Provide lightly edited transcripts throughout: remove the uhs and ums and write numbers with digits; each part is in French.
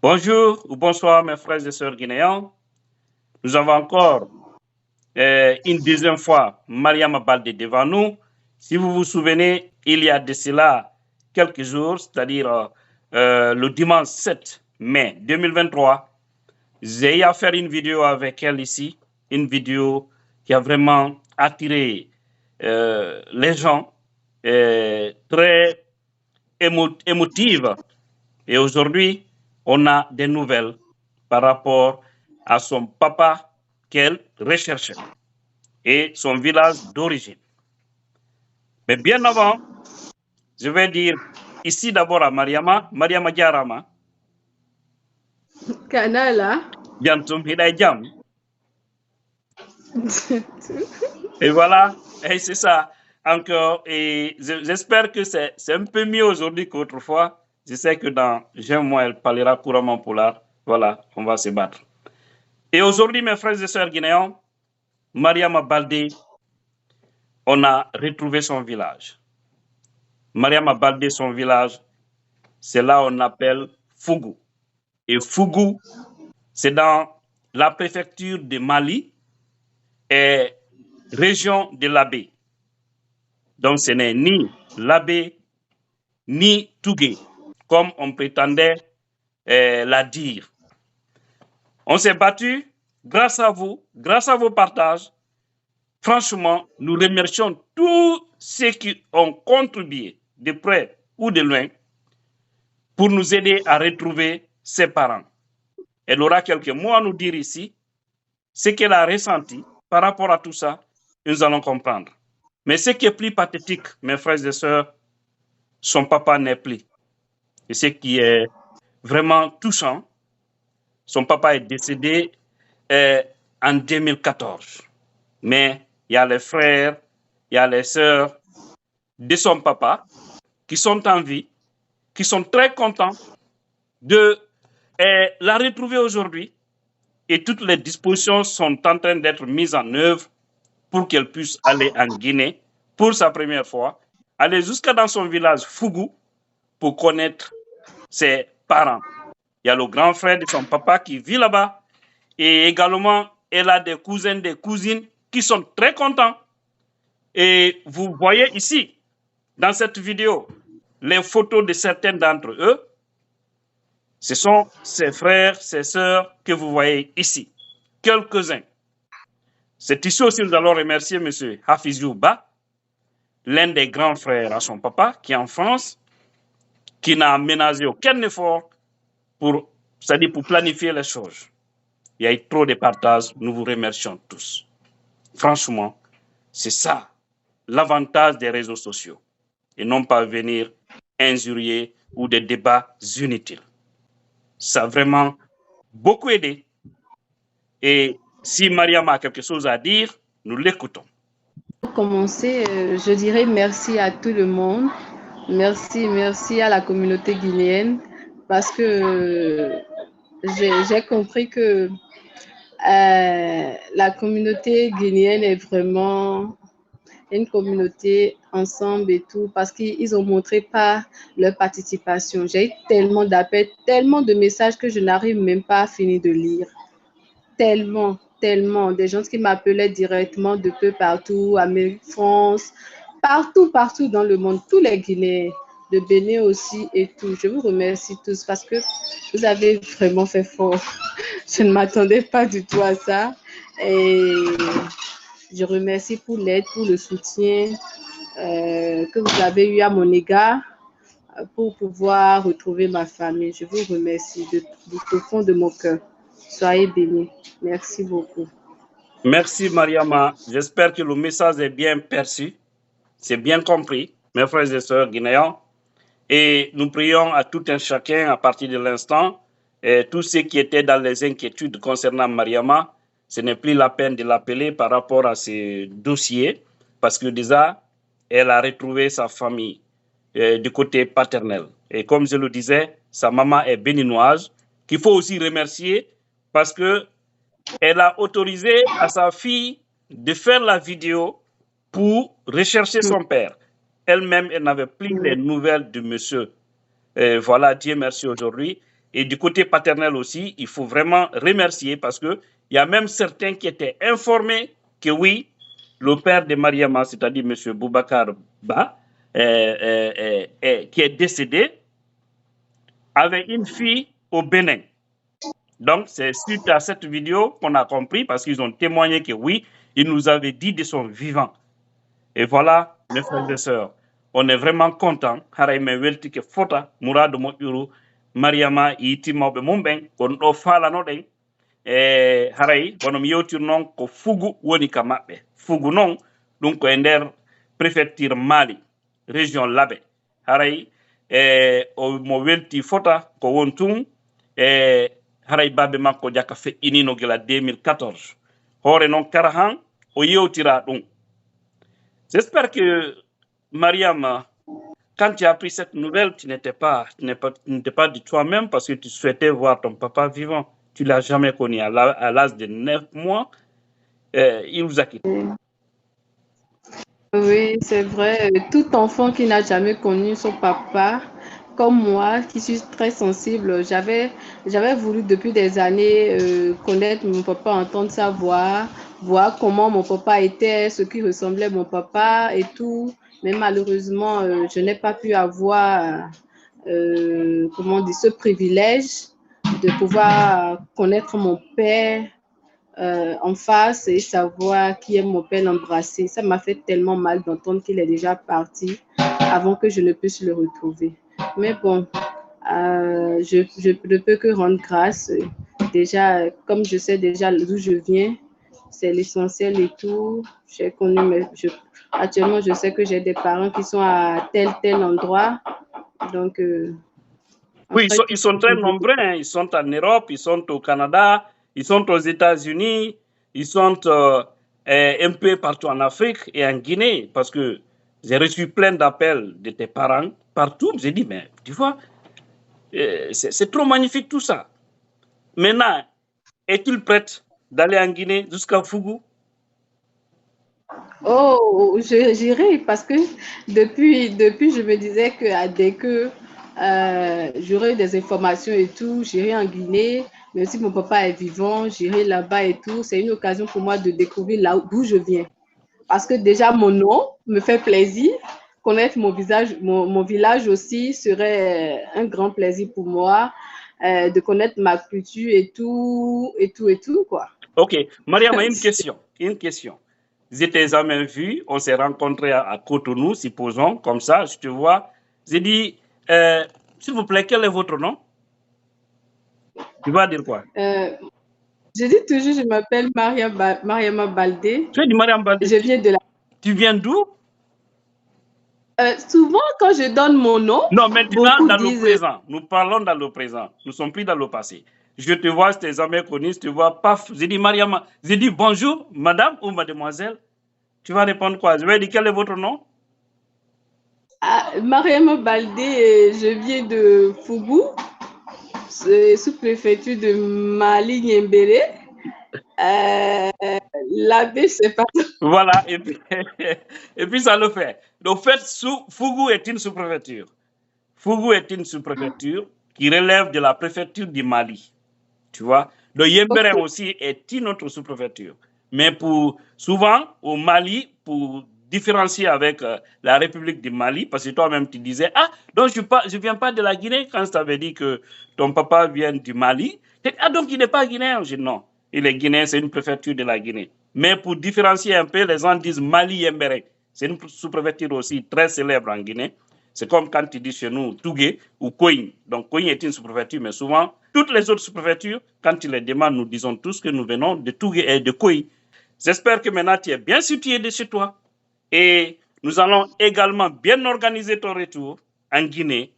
Bonjour ou bonsoir mes frères et sœurs guinéens. Nous avons encore une deuxième fois Mariama Baldé devant nous. Si vous vous souvenez, il y a de cela quelques jours, c'est-à-dire le dimanche 7 mai 2023, j'ai eu à faire une vidéo avec elle ici, une vidéo qui a vraiment attiré les gens, très émotive. Et aujourd'hui, on a des nouvelles par rapport à son papa qu'elle recherchait et son village d'origine. Mais bien avant, je vais dire ici d'abord à Mariama Diarama. Canala. Biantum Hidayjam. Et voilà, et c'est ça encore. Et j'espère que c'est un peu mieux aujourd'hui qu'autrefois. Je sais que dans un mois, elle parlera couramment polar. Voilà, on va se battre. Et aujourd'hui, mes frères et sœurs guinéens, Mariama Baldé, on a retrouvé son village. Mariama Baldé, son village, c'est là on appelle Fougou. Et Fougou, c'est dans la préfecture de Mali et région de l'Abbé. Donc ce n'est ni l'Abbé ni Tougué, comme on prétendait la dire. On s'est battu grâce à vous, grâce à vos partages. Franchement, nous remercions tous ceux qui ont contribué de près ou de loin pour nous aider à retrouver ses parents. Elle aura quelques mots à nous dire ici. Ce qu'elle a ressenti par rapport à tout ça, nous allons comprendre. Mais ce qui est plus pathétique, mes frères et sœurs, son papa n'est plus. Et ce qui est vraiment touchant, son papa est décédé en 2014. Mais il y a les frères, il y a les sœurs de son papa qui sont en vie, qui sont très contents de la retrouver aujourd'hui. Et toutes les dispositions sont en train d'être mises en œuvre pour qu'elle puisse aller en Guinée pour sa première fois, aller jusqu'à dans son village Fougou pour connaître ses parents. Il y a le grand frère de son papa qui vit là-bas et également elle a des cousins, des cousines qui sont très contents. Et vous voyez ici, dans cette vidéo, les photos de certains d'entre eux. Ce sont ses frères, ses sœurs que vous voyez ici. Quelques-uns. C'est ici aussi que nous allons remercier M. Hafizou Ba, l'un des grands frères à son papa, qui est en France, qui n'a ménagé aucun effort pour planifier les choses. Il y a eu trop de partage, nous vous remercions tous. Franchement, c'est ça l'avantage des réseaux sociaux et non pas venir injurier ou des débats inutiles. Ça a vraiment beaucoup aidé. Et si Mariam a quelque chose à dire, nous l'écoutons. Pour commencer, je dirais merci à tout le monde. Merci à la communauté guinéenne parce que j'ai compris que la communauté guinéenne est vraiment une communauté ensemble et tout, parce qu'ils ont montré par leur participation. J'ai eu tellement d'appels, tellement de messages que je n'arrive même pas à finir de lire. Tellement, des gens qui m'appelaient directement de peu partout, Amérique, France, partout dans le monde, tous les Guinéens, de Bénin aussi et tout. Je vous remercie tous parce que vous avez vraiment fait fort. Je ne m'attendais pas du tout à ça. Et je remercie pour l'aide, pour le soutien que vous avez eu à mon égard pour pouvoir retrouver ma famille. Je vous remercie du fond de mon cœur. Soyez bénis. Merci beaucoup. Merci Mariama. J'espère que le message est bien perçu. C'est bien compris, mes frères et sœurs guinéens. Et nous prions à tout un chacun à partir de l'instant, tous ceux qui étaient dans les inquiétudes concernant Mariama, ce n'est plus la peine de l'appeler par rapport à ce dossier, parce que déjà, elle a retrouvé sa famille du côté paternel. Et comme je le disais, sa maman est béninoise, qu'il faut aussi remercier parce que elle a autorisé à sa fille de faire la vidéo pour rechercher son père. Elle-même, elle n'avait plus les nouvelles de monsieur. Voilà, Dieu merci aujourd'hui. Et du côté paternel aussi, il faut vraiment remercier parce qu'il y a même certains qui étaient informés que oui, le père de Mariama, c'est-à-dire M. Boubacar Ba, qui est décédé, avait une fille au Bénin. Donc, c'est suite à cette vidéo qu'on a compris parce qu'ils ont témoigné que oui, il nous avait dit de son vivant. Et voilà, mes frères et sœurs, on est vraiment contents. Haraïme welti ke fota Mourad Mobiru Mariama iti mawbe mumben kon do fala no den haray bonom yewtir non ko fugu woni ka mabbe fugu non dum ko e nder préfecture Mali région Labé haray o mo welti fota ko won tun haray babbe makko jaka fe'inino gila 2014 hore non kara han o yewtira dum. J'espère que, Mariam, quand tu as appris cette nouvelle, tu n'étais pas de toi-même parce que tu souhaitais voir ton papa vivant. Tu ne l'as jamais connu. À l'âge de 9 mois, il vous a quitté. Oui, c'est vrai. Tout enfant qui n'a jamais connu son papa, comme moi, qui suis très sensible, j'avais voulu depuis des années connaître mon papa, entendre sa voix, voir comment mon papa était, ce qui ressemblait à mon papa et tout. Mais malheureusement, je n'ai pas pu avoir, comment dire, ce privilège de pouvoir connaître mon père en face et savoir qui est mon père, l'embrasser. Ça m'a fait tellement mal d'entendre qu'il est déjà parti avant que je ne puisse le retrouver. Mais bon, je ne peux que rendre grâce. Déjà, comme je sais déjà d'où je viens, c'est l'essentiel et tout. J'ai connu, actuellement, je sais que j'ai des parents qui sont à tel endroit. Donc, oui, ils sont très nombreux. Hein. Ils sont en Europe, ils sont au Canada, ils sont aux États-Unis, ils sont un peu partout en Afrique et en Guinée. Parce que j'ai reçu plein d'appels de tes parents partout. J'ai dit, mais tu vois, c'est trop magnifique tout ça. Maintenant, est-il prête d'aller en Guinée jusqu'à Fougou? Oh, j'irai parce que depuis, je me disais que dès que j'aurai des informations et tout, j'irai en Guinée. Mais si mon papa est vivant, j'irai là-bas et tout. C'est une occasion pour moi de découvrir là d'où je viens. Parce que déjà, mon nom me fait plaisir. Connaître mon visage, mon village aussi serait un grand plaisir pour moi. De connaître ma culture et tout, quoi. Ok. Mariam, une question. Je t'ai jamais vu, on s'est rencontrés à Cotonou, supposons, comme ça, je te vois. J'ai dit, s'il vous plaît, quel est votre nom? Tu vas dire quoi? Je dis toujours, je m'appelle Mariama Baldé. Tu dis Mariam Baldé. Je viens de la... Tu viens d'où? Souvent, quand je donne mon nom... Non, maintenant, dans le présent. Nous parlons dans le présent. Nous ne sommes plus dans le passé. Je te vois, je t'ai jamais connu, je te vois, paf. J'ai dit Mariama. J'ai dit bonjour, madame ou mademoiselle. Tu vas répondre quoi? Je vais dire quel est votre nom? Mariama Baldé, je viens de Fougou, sous-préfecture de Mali Niembéré. L'abbé, c'est pas... Voilà, et puis ça le fait. Donc, fait, Fougou est une sous-préfecture. Fougou est une sous-préfecture qui relève de la préfecture du Mali. Tu vois? Le Yembéré aussi est une autre sous-préfecture. Mais souvent, au Mali, pour différencier avec la République du Mali, parce que toi-même tu disais, ah, donc je ne viens pas de la Guinée, quand je t'avais dit que ton papa vient du Mali. Ah, donc il n'est pas guinéen. Je dis non, il est guinéen, c'est une préfecture de la Guinée. Mais pour différencier un peu, les gens disent Mali-Yembéré. C'est une sous-préfecture aussi très célèbre en Guinée. C'est comme quand tu dis chez nous Tougué ou Koïn. Donc Koïn est une sous-préfecture, mais souvent, toutes les autres sous-préfectures, quand tu les demandes, nous disons tous que nous venons de Tougué et de Koïn. J'espère que maintenant tu es bien situé de chez toi. Et nous allons également bien organiser ton retour en Guinée.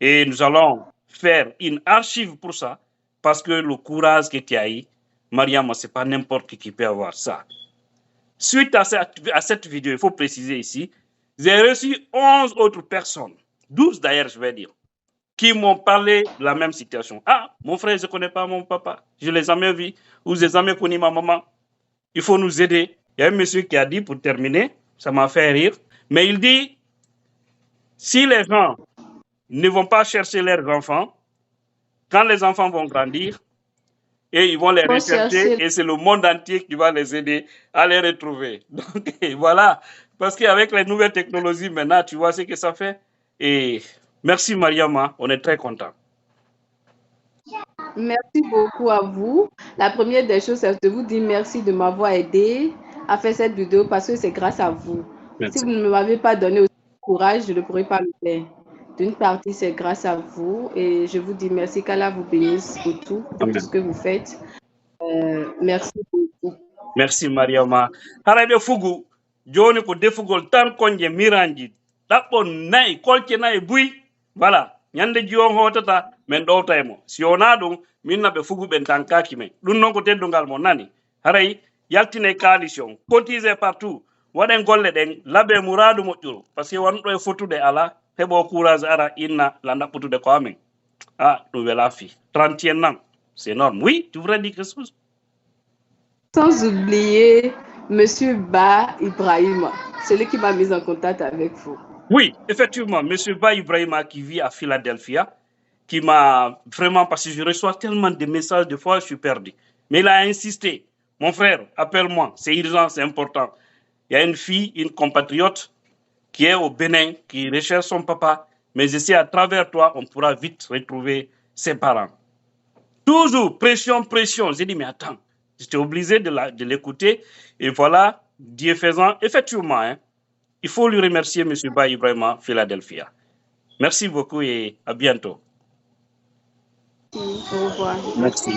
Et nous allons faire une archive pour ça. Parce que le courage que tu as eu, Mariam, ce n'est pas n'importe qui peut avoir ça. Suite à cette vidéo, il faut préciser ici, j'ai reçu 11 autres personnes, 12 d'ailleurs, je vais dire, qui m'ont parlé de la même situation. Ah, mon frère, je ne connais pas mon papa, je ne l'ai jamais vu, ou je n'ai jamais connu ma maman. Il faut nous aider. Il y a un monsieur qui a dit, pour terminer, ça m'a fait rire, mais il dit, si les gens ne vont pas chercher leurs enfants, quand les enfants vont grandir, et ils vont les rechercher, et c'est le monde entier qui va les aider à les retrouver. Donc, voilà. Parce qu'avec les nouvelles technologies, maintenant, tu vois ce que ça fait. Et merci, Mariama. On est très contents. Merci beaucoup à vous. La première des choses, c'est de vous dire merci de m'avoir aidé à faire cette vidéo parce que c'est grâce à vous. Merci. Si vous ne m'avez pas donné aussi courage, je ne pourrais pas le faire. D'une partie, c'est grâce à vous et je vous dis merci, qu'Allah vous bénisse pour tout ce que vous faites. Merci beaucoup. Merci, Mariama. Harabe fugu, joni ko defugol tan konje miranji. Dabbo nay, kolke nay buy. Voilà. Nyande jion hotata, men dowta mo. Si ona dum, minna be fugu ben tankaki men. Dun non ko teddungal mo nani. Haray, yaltine coalition, cotiser partout. Waden golle den, labe muradu moƴƴuru. Parce que wonɗo e fotude ala, hebo courage ara inna la ɗaɓɓutude ko amen. Ah, ɗum wela fi. 31 ans, c'est énorme. Oui, tu voudrais dire quelque chose? Sans oublier Monsieur Ba Ibrahima, celui qui m'a mis en contact avec vous. Oui, effectivement, Monsieur Ba Ibrahima qui vit à Philadelphia, qui m'a vraiment, parce que je reçois tellement de messages, des fois je suis perdu. Mais il a insisté. Mon frère, appelle-moi, c'est urgent, c'est important. Il y a une fille, une compatriote qui est au Bénin, qui recherche son papa, mais je sais à travers toi, on pourra vite retrouver ses parents. Toujours pression, pression. J'ai dit, mais attends, j'étais obligé de l'écouter. Et voilà, Dieu faisant, effectivement, hein, il faut lui remercier M. Ba Ibrahima, Philadelphia. Merci beaucoup et à bientôt. Au revoir. Merci.